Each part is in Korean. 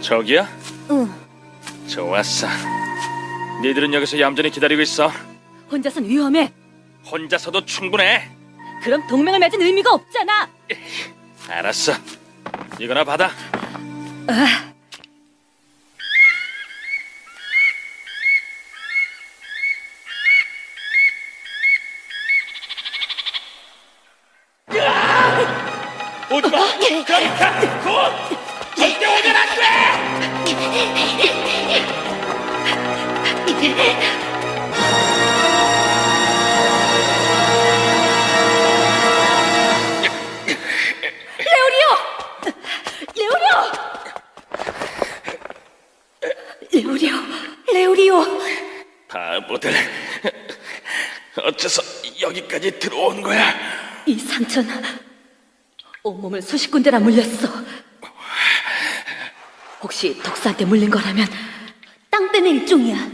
저기야? 응. 좋았어. 니들은 여기서 얌전히 기다리고 있어. 혼자선 위험해. 혼자서도 충분해. 그럼 동맹을 맺은 의미가 없잖아. 알았어. 이거나 받아. 오지마. 그럼 가. 곧. 절대 오면 안 돼. 레오리오. 바보들. 어째서 여기까지 들어온 거야? 이 상처는 온몸을 수십 군데나 물렸어. 혹시 독사한테 물린 거라면? 땅떼는 일종이야.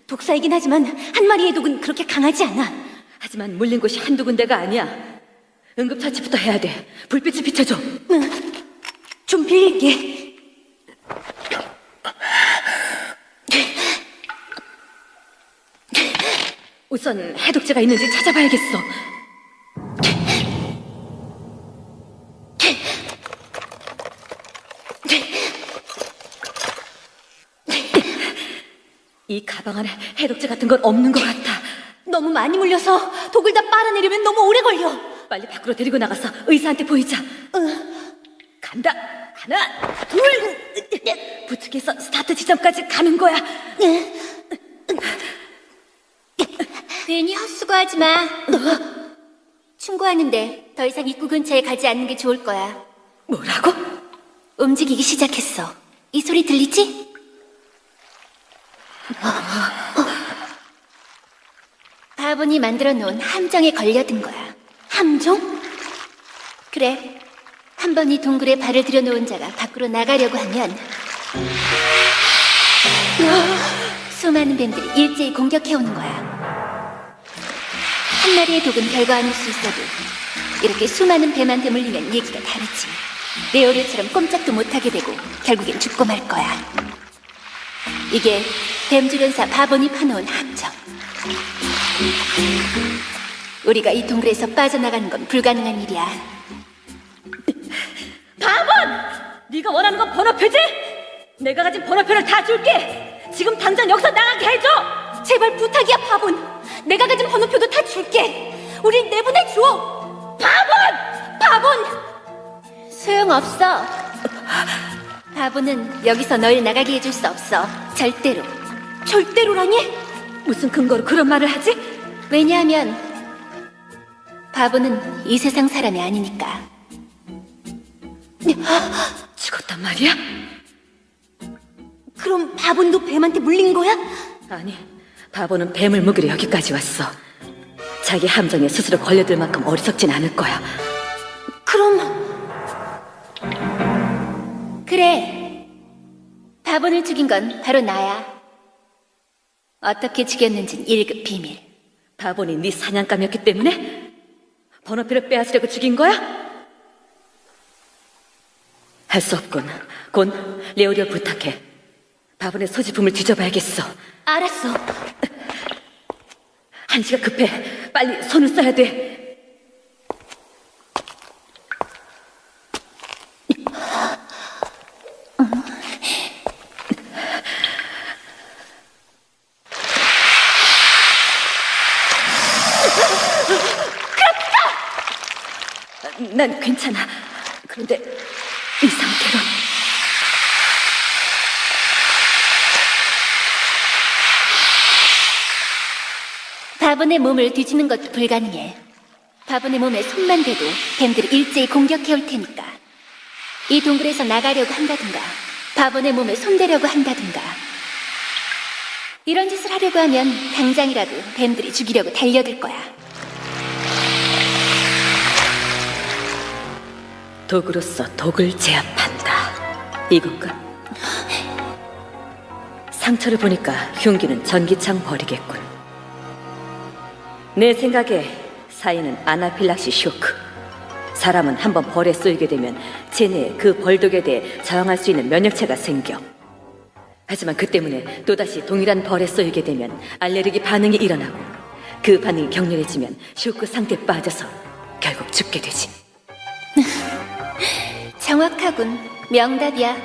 독사이긴 하지만 한 마리의 독은 그렇게 강하지 않아. 하지만 물린 곳이 한두 군데가 아니야. 응급처치부터 해야 돼. 불빛을 비춰줘. 응. 좀 빌릴게. 우선 해독제가 있는지 찾아봐야겠어. 이 가방 안에 해독제 같은 건 없는 것 같아. 너무 많이 물려서 독을 다 빨아내려면 너무 오래 걸려. 빨리 밖으로 데리고 나가서 의사한테 보이자. 간다. 하나, 둘. 부축해서 스타트 지점까지 가는 거야. 괜히 헛수고하지 마. 충고하는데 더 이상 입구 근처에 가지 않는 게 좋을 거야. 뭐라고? 움직이기 시작했어. 이 소리 들리지? 바보니 만들어 놓은 함정에 걸려든 거야. 함정? 그래. 한 번 이 동굴에 발을 들여놓은 자가 밖으로 나가려고 하면 수많은 뱀들이 일제히 공격해오는 거야. 한 마리의 독은 별거 아닐 수 있어도 이렇게 수많은 뱀한테 물리면 얘기가 다르지. 레오리처럼 꼼짝도 못하게 되고 결국엔 죽고 말 거야. 이게 뱀주련사 바보니 파놓은 함정. 우리가 이 동굴에서 빠져나가는 건 불가능한 일이야. 바본! 네가 원하는 건 번호표지? 내가 가진 번호표를 다 줄게. 지금 당장 여기서 나가게 해줘. 제발 부탁이야, 바본. 내가 가진 번호표도 다 줄게. 우릴 내보내줘. 바본! 바본! 소용없어. 바보는 여기서 널 나가게 해줄 수 없어. 절대로. 절대로라니? 무슨 근거로 그런 말을 하지? 왜냐하면 바보는 이 세상 사람이 아니니까. 죽었단 말이야? 그럼 바본도 뱀한테 물린 거야? 아니, 바보는 뱀을 먹이러 여기까지 왔어. 자기 함정에 스스로 걸려들 만큼 어리석진 않을 거야. 그럼 그래. 바본을 죽인 건 바로 나야. 어떻게 죽였는진 1급 비밀. 바본이 네 사냥감이었기 때문에? 번호표를 빼앗으려고 죽인 거야? 할 수 없군. 곤, 레오리오 부탁해. 바본의 소지품을 뒤져봐야겠어. 알았어. 한시가 급해. 빨리 손을 써야 돼. 난 괜찮아. 그런데 이 상태로 바본의 몸을 뒤지는 것도 불가능해. 바본의 몸에 손만 대도 뱀들이 일제히 공격해올 테니까. 이 동굴에서 나가려고 한다든가 바본의 몸에 손대려고 한다든가 이런 짓을 하려고 하면 당장이라도 뱀들이 죽이려고 달려들 거야. 독으로서 독을 제압한다. 이건가? 상처를 보니까 흉기는 전기창 버리겠군. 내 생각에 사인은 아나필락시 쇼크. 사람은 한번 벌에 쏘이게 되면 체내에 그 벌독에 대해 저항할 수 있는 면역체가 생겨. 하지만 그 때문에 또다시 동일한 벌에 쏘이게 되면 알레르기 반응이 일어나고 그 반응이 격렬해지면 쇼크 상태에 빠져서 결국 죽게 되지. 정확하군. 명답이야.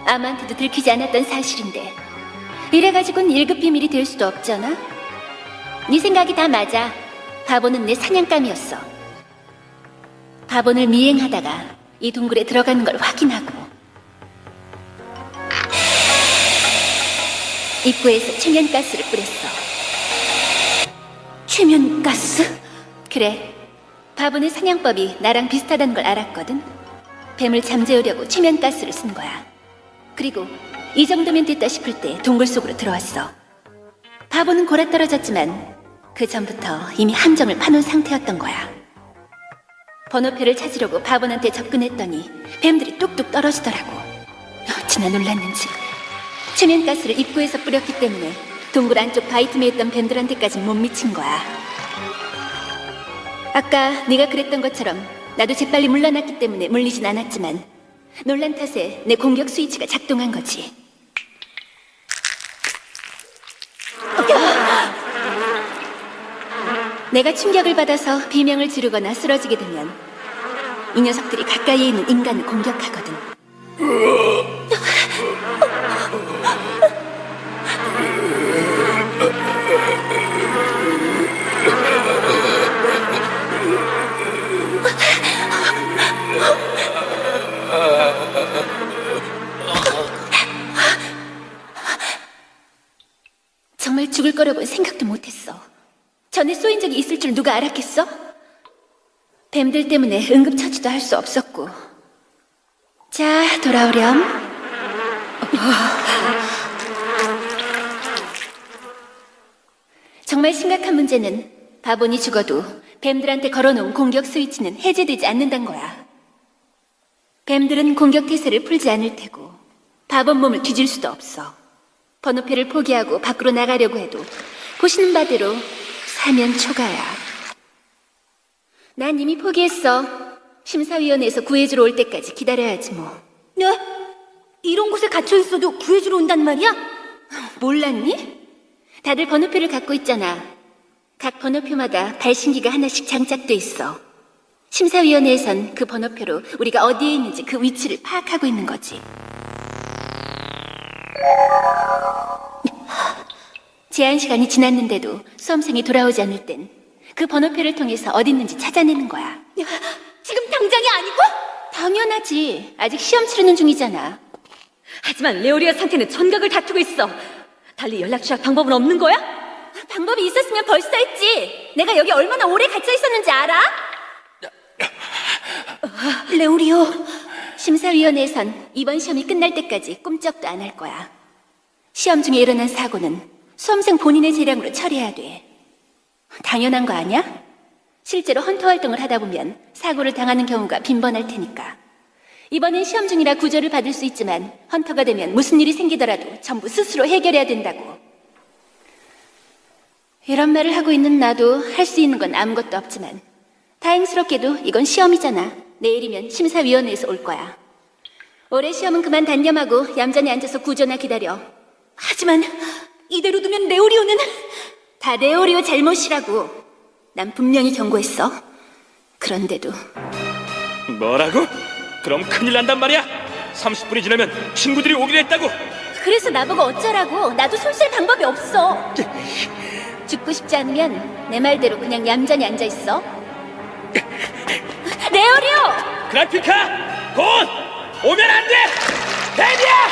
아무한테도 들키지 않았던 사실인데 이래가지고는 1급 비밀이 될 수도 없잖아. 네 생각이 다 맞아. 바보는 내 사냥감이었어. 바본을 미행하다가 이 동굴에 들어가는 걸 확인하고 입구에서 최면가스를 뿌렸어. 최면가스? 그래, 바본의 사냥법이 나랑 비슷하다는 걸 알았거든. 뱀을 잠재우려고 최면가스를 쓴 거야. 그리고 이 정도면 됐다 싶을 때 동굴 속으로 들어왔어. 바본은 골아떨어졌지만 그 전부터 이미 함정을 파놓은 상태였던 거야. 번호표를 찾으려고 바본한테 접근했더니 뱀들이 뚝뚝 떨어지더라고. 어찌나 놀랐는지. 최면가스를 입구에서 뿌렸기 때문에 동굴 안쪽 바이틈에 있던 뱀들한테까지 못 미친 거야. 아까 네가 그랬던 것처럼 나도 재빨리 물러났기 때문에 물리진 않았지만 놀란 탓에 내 공격 스위치가 작동한 거지. 내가 충격을 받아서 비명을 지르거나 쓰러지게 되면 이 녀석들이 가까이에 있는 인간을 공격하거든. 정말 죽을 거라고 생각도 못했어. 전에 쏘인 적이 있을 줄 누가 알았겠어? 뱀들 때문에 응급처치도 할 수 없었고. 자, 돌아오렴. 정말 심각한 문제는 바본이 죽어도 뱀들한테 걸어놓은 공격 스위치는 해제되지 않는단 거야. 뱀들은 공격 태세를 풀지 않을 테고 바본 몸을 뒤질 수도 없어. 번호표를 포기하고 밖으로 나가려고 해도 보시는 바대로 사면 초가야. 난 이미 포기했어. 심사위원회에서 구해주러 올 때까지 기다려야지 뭐. 네? 이런 곳에 갇혀 있어도 구해주러 온단 말이야? 몰랐니? 다들 번호표를 갖고 있잖아. 각 번호표마다 발신기가 하나씩 장착돼 있어. 심사위원회에선 그 번호표로 우리가 어디에 있는지 그 위치를 파악하고 있는 거지. 제한 시간이 지났는데도 수험생이 돌아오지 않을 땐 그 번호표를 통해서 어디 있는지 찾아내는 거야. 지금 당장이 아니고? 당연하지. 아직 시험 치르는 중이잖아. 하지만 레오리아 상태는 전각을 다투고 있어. 달리 연락 취할 방법은 없는 거야? 방법이 있었으면 벌써 했지. 내가 여기 얼마나 오래 갇혀 있었는지 알아? 레오리오. 심사위원회에선 이번 시험이 끝날 때까지 꿈쩍도 안 할 거야. 시험 중에 일어난 사고는 수험생 본인의 재량으로 처리해야 돼. 당연한 거 아니야? 실제로 헌터 활동을 하다 보면 사고를 당하는 경우가 빈번할 테니까. 이번엔 시험 중이라 구조를 받을 수 있지만 헌터가 되면 무슨 일이 생기더라도 전부 스스로 해결해야 된다고. 이런 말을 하고 있는 나도 할 수 있는 건 아무것도 없지만 다행스럽게도 이건 시험이잖아. 내일이면 심사위원회에서 올 거야. 올해 시험은 그만 단념하고 얌전히 앉아서 구조나 기다려. 하지만 이대로 두면 레오리오는... 다 레오리오 잘못이라고. 난 분명히 경고했어. 그런데도. 뭐라고? 그럼 큰일 난단 말이야. 30분이 지나면 친구들이 오기로 했다고. 그래서 나보고 어쩌라고. 나도 손 쓸 방법이 없어. 죽고 싶지 않으면 내 말대로 그냥 얌전히 앉아있어. 레오리오! 그라피카! 곧! 오면 안 돼! 뱀이야!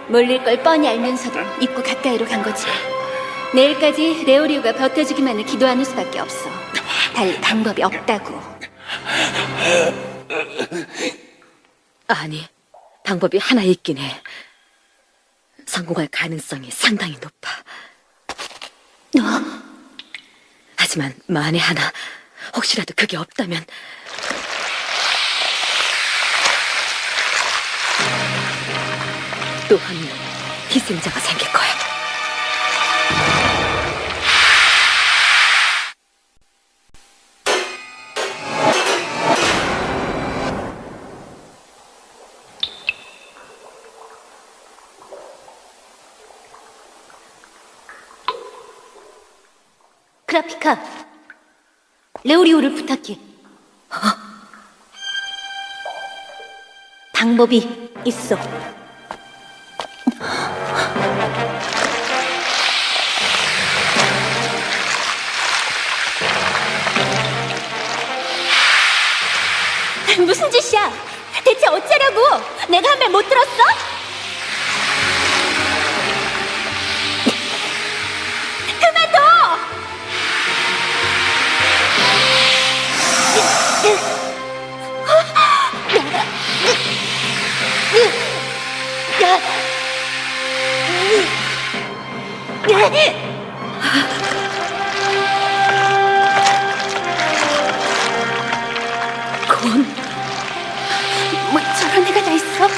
몰릴 걸 뻔히 알면서도 입구 가까이로 간 거지. 내일까지 레오리오가 버텨주기만을 기도하는 수밖에 없어. 달리 방법이 없다고. 아니, 방법이 하나 있긴 해. 성공할 가능성이 상당히 높아. 하지만 만에 하나, 혹시라도 그게 없다면 또 한 명 희생자가 생길 거야. 크라피카, 레오리오를 부탁해. 방법이 있어. 무슨 짓이야? 대체 어쩌려고? 내가 한 말 못 들었어? 그만둬! 곤, 뭐 저런 애가 다 있어?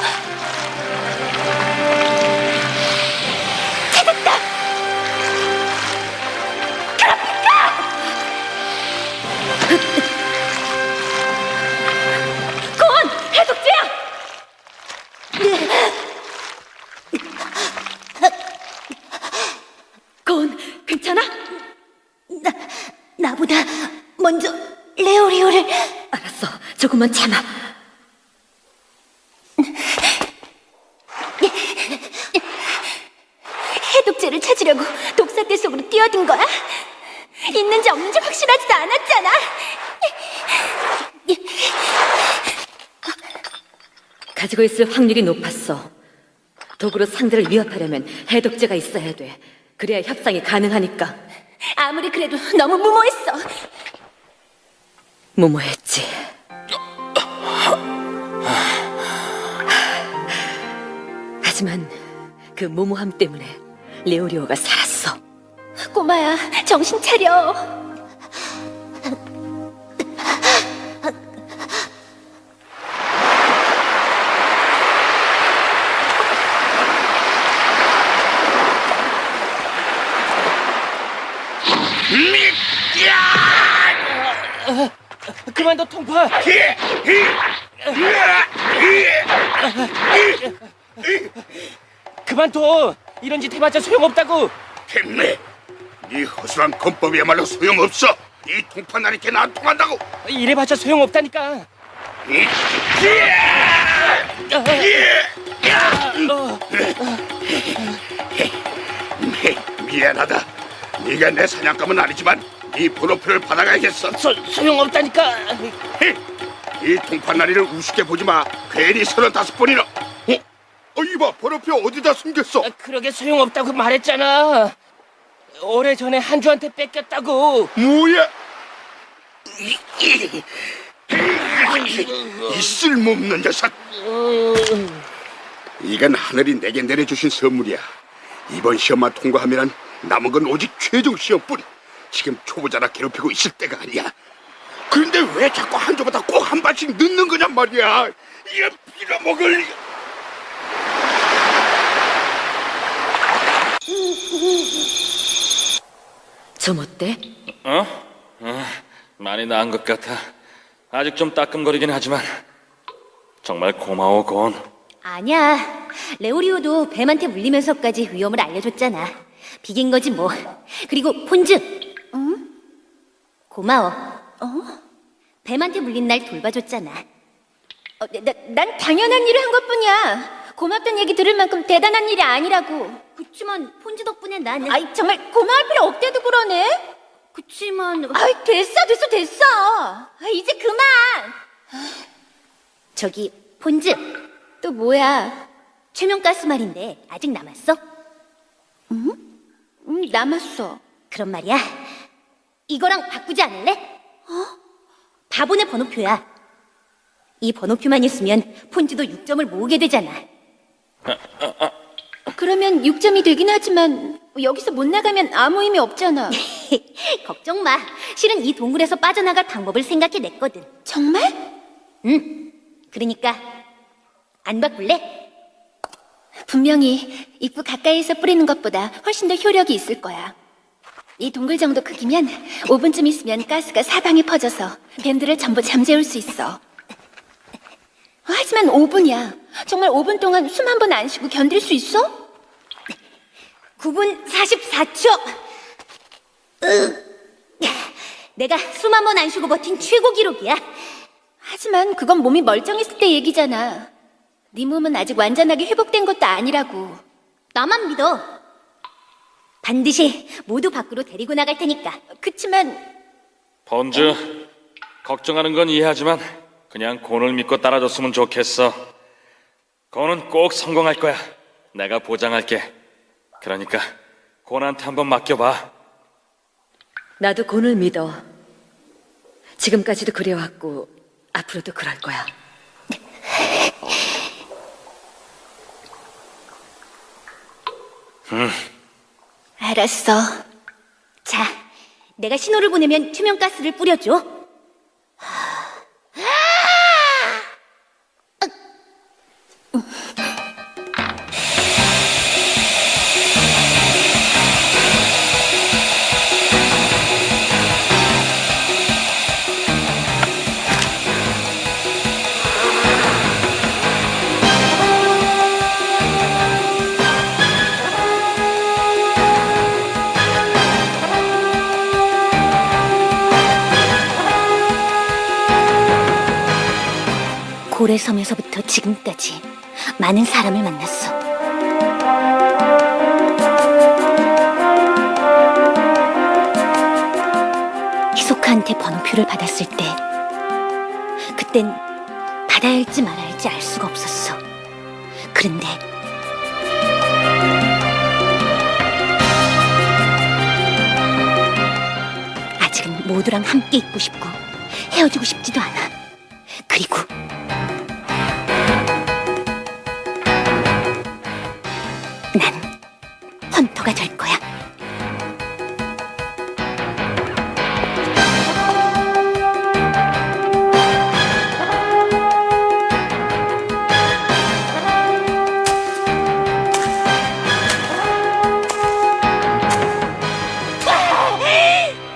찾았다! 곤, 해독제야! 곤, 괜찮아? 나보다 먼저 레오리오를. 알았어, 조금만 참아. 해독제를 찾으려고 독사대 속으로 뛰어든 거야? 있는지 없는지 확실하지도 않았잖아. 가지고 있을 확률이 높았어. 도구로 상대를 위협하려면 해독제가 있어야 돼. 그래야 협상이 가능하니까. 아무리 그래도 너무 무모했어. 무모했지. 하지만 그 무모함 때문에 레오리오가 살았어. 꼬마야, 정신 차려. 그만둬, 통파! 그만둬! 이런 짓 해봤자 소용없다고! 됐네. 네 허술한 건법이야말로 소용없어. 이 통판나니께는 안 통한다고. 이래봤자 소용없다니까! 미안하다. 네가 내 사냥감은 아니지만 네 번호표를 받아가야겠어. 소용없다니까! 이 통판나리를 우습게 보지 마. 괜히 35번이나. 이봐, 번호표 어디다 숨겼어? 그러게 소용없다고 말했잖아! 오래전에 한주한테 뺏겼다고! 뭐야? 이 쓸모없는 녀석. 이건 하늘이 내게 내려주신 선물이야. 이번 시험만 통과하면 남은 건 오직 최종 시험뿐. 지금 초보자라 괴롭히고 있을 때가 아니야. 그런데 왜 자꾸 한 조마다 꼭 한 발씩 넣는 거냔 말이야. 이런 빌어먹을. 좀 어때? 많이 나은 것 같아. 아직 좀 따끔거리긴 하지만 정말 고마워, 곤. 아니야. 레오리오도 뱀한테 물리면서까지 위험을 알려줬잖아. 비긴 거지 뭐. 그리고 폰즈. 응? 고마워. 뱀한테 물린 날 돌봐줬잖아. 난 당연한 일을 한 것뿐이야. 고맙다는 얘기 들을 만큼 대단한 일이 아니라고. 그치만 폰즈 덕분에 나는. 아이, 정말 고마울 필요 없대도 그러네. 그치만. 아이, 됐어. 이제 그만. 저기 폰즈. 또 뭐야? 최면가스 말인데 아직 남았어? 남았어. 그런 말이야. 이거랑 바꾸지 않을래? 바보네 번호표야. 이 번호표만 있으면 폰즈도 6점을 모으게 되잖아. 그러면 6점이 되긴 하지만 여기서 못 나가면 아무 의미 없잖아. 걱정 마. 실은 이 동굴에서 빠져나갈 방법을 생각해냈거든. 정말? 응. 그러니까 안 바꿀래? 분명히 입구 가까이에서 뿌리는 것보다 훨씬 더 효력이 있을 거야. 이 동굴 정도 크기면 5분쯤 있으면 가스가 사방에 퍼져서 뱀들을 전부 잠재울 수 있어. 하지만 5분이야. 정말 5분 동안 숨 한 번 안 쉬고 견딜 수 있어? 9분 44초. 내가 숨 한 번 안 쉬고 버틴 최고 기록이야. 하지만 그건 몸이 멀쩡했을 때 얘기잖아. 네 몸은 아직 완전하게 회복된 것도 아니라고. 나만 믿어. 반드시 모두 밖으로 데리고 나갈 테니까. 그치만 번즈, 걱정하는 건 이해하지만 그냥 곤을 믿고 따라줬으면 좋겠어. 곤은 꼭 성공할 거야. 내가 보장할게. 그러니까 곤한테 한번 맡겨봐. 나도 곤을 믿어. 지금까지도 그래왔고 앞으로도 그럴 거야. 알았어. 자, 내가 신호를 보내면 투명가스를 뿌려줘. 고래섬에서부터 지금까지 많은 사람을 만났어. 히소카한테 번호표를 받았을 때 그땐 받아야 할지 말아야 할지 알 수가 없었어. 그런데 아직은 모두랑 함께 있고 싶고 헤어지고 싶지도 않아. 그리고 난 헌터가 될 거야.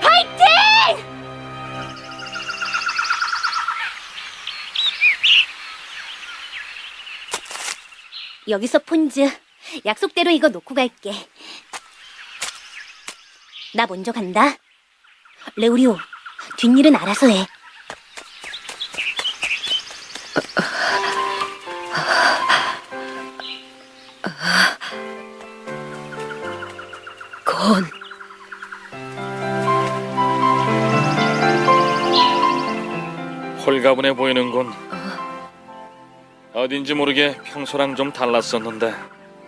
파이팅! 여기서 폰즈, 약속대로 이거 놓고 갈게. 나 먼저 간다. 레오리오, 뒷일은 알아서 해. 곤. 홀가분해 보이는군. 어딘지 모르게 평소랑 좀 달랐었는데.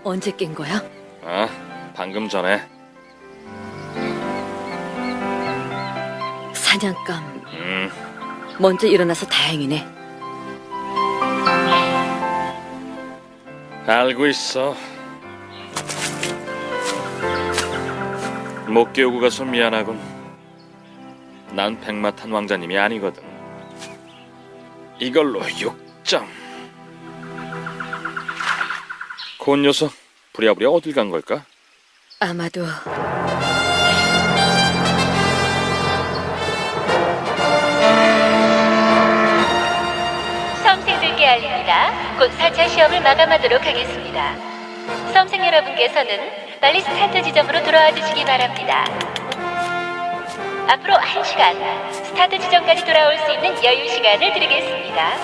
언제 깬 거야? 아, 방금 전에. 사냥감. 먼저 일어나서 다행이네. 알고 있어. 못 깨우고 가서 미안하군. 난 백마탄 왕자님이 아니거든. 이걸로 6점. 곤 녀석 부랴부랴 어딜 간 걸까? 아마도 수험생들께 알립니다. 곧 4차 시험을 마감하도록 하겠습니다. 수험생 여러분께서는 빨리 스타트 지점으로 돌아와 주시기 바랍니다. 앞으로 1시간 스타트 지점까지 돌아올 수 있는 여유 시간을 드리겠습니다.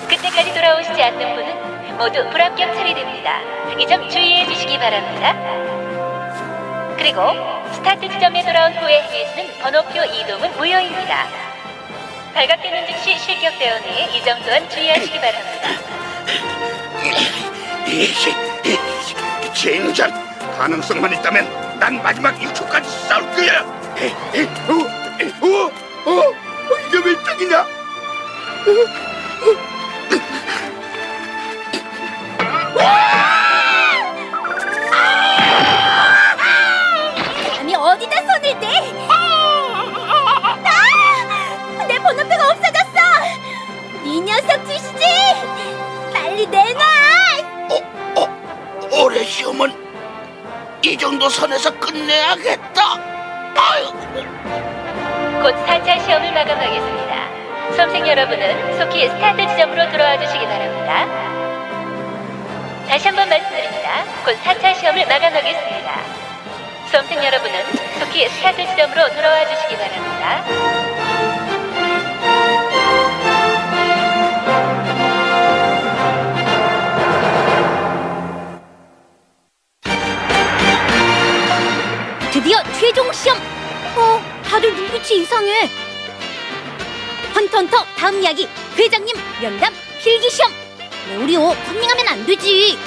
그때까지 돌아오시지 않는 분은 모두 불합격 처리됩니다. 이 점 주의해 주시기 바랍니다. 그리고 스타트 지점에 돌아온 후에 행해지는 번호표 이동은 무효입니다. 발각되는 즉시 실격되오니 이 점 또한 주의하시기 바랍니다. 젠장! 가능성만 있다면 난 마지막 1초까지 싸울 거야! 이게 왜 떡이냐? 감히 어디다 손을 대? 내 번호표가 없어졌어! 이 녀석 주시지! 빨리 내놔! 올해 시험은 이 정도 선에서 끝내야겠다. 아유. 곧 4차 시험을 마감하겠습니다. 수험생 여러분은 속히 스타트 지점으로 돌아와 주시기 바랍니다. 다시 한번 말씀드립니다. 곧 4차 시험을 마감하겠습니다. 수험생 여러분은 속히 스타트 지점으로 돌아와 주시기 바랍니다. 드디어 최종 시험! 다들 눈빛이 이상해. 헌터헌터 다음 이야기, 회장님 면담 필기시험. 레오리오, 컨닝하면 안 되지.